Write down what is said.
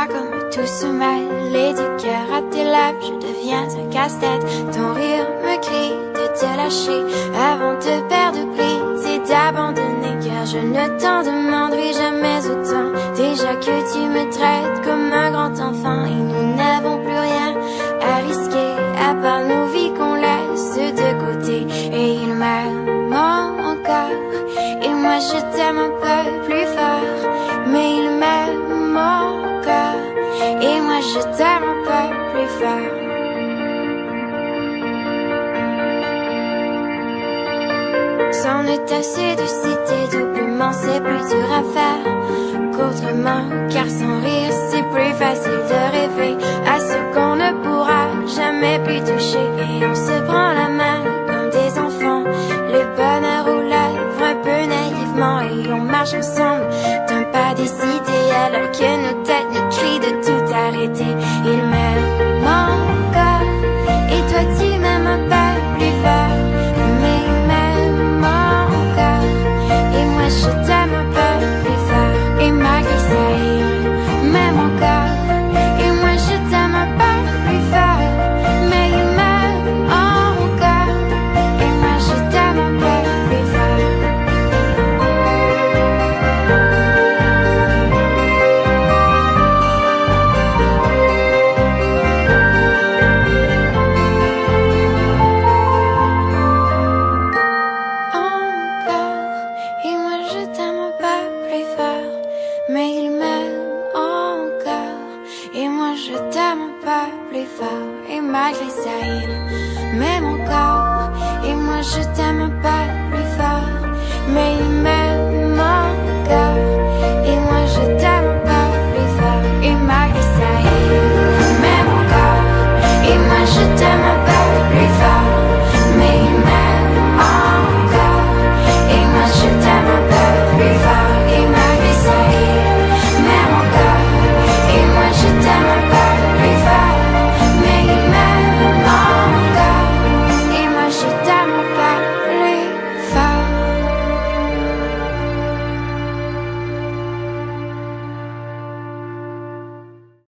vois comme tout se mêle et du cœur à tes lèvres, je deviens un casse-tête. Ton rire me crie de te lâcher avant de perdre prise et d'abandonner, car je ne t'en demanderai jamais autant. Déjà que tu me traites comme un grand enfant et nous n'avons plus rien à risquer à part nos vies qu'on laisse de côté. Et il m'aime encore et moi je t'aime un peu plus fort, mais il m'aime encore et moi je t'aime un peu plus fort. C'en est assez de citer doublement, c'est plus dur à faire qu'autrement, car sans rire c'est plus facile de rêver à ce qu'on ne pourra jamais plus toucher. Et on se prend la main comme des enfants, le bonheur aux lèvres un peu naïvement, et on marche ensemble d'un pas décidé alors que nos têtes nous crient de tout arrêter. Il m'aime encore et toi tu m'aimes un peu plus fort, mais il m'aime encore et moi je t'aime un peu plus fort. Et malgré ça il m'aime encore et moi je t'aime un peu plus fort, mais il m'aime encore et moi je t'aime un peu plus fort. Et moi je t'aime un peu plus fort, mais il m'aime encore et moi je t'aime un peu plus fort. Et malgré ça il m'aime encore et moi je t'aime un peu plus fort, mais il m'aime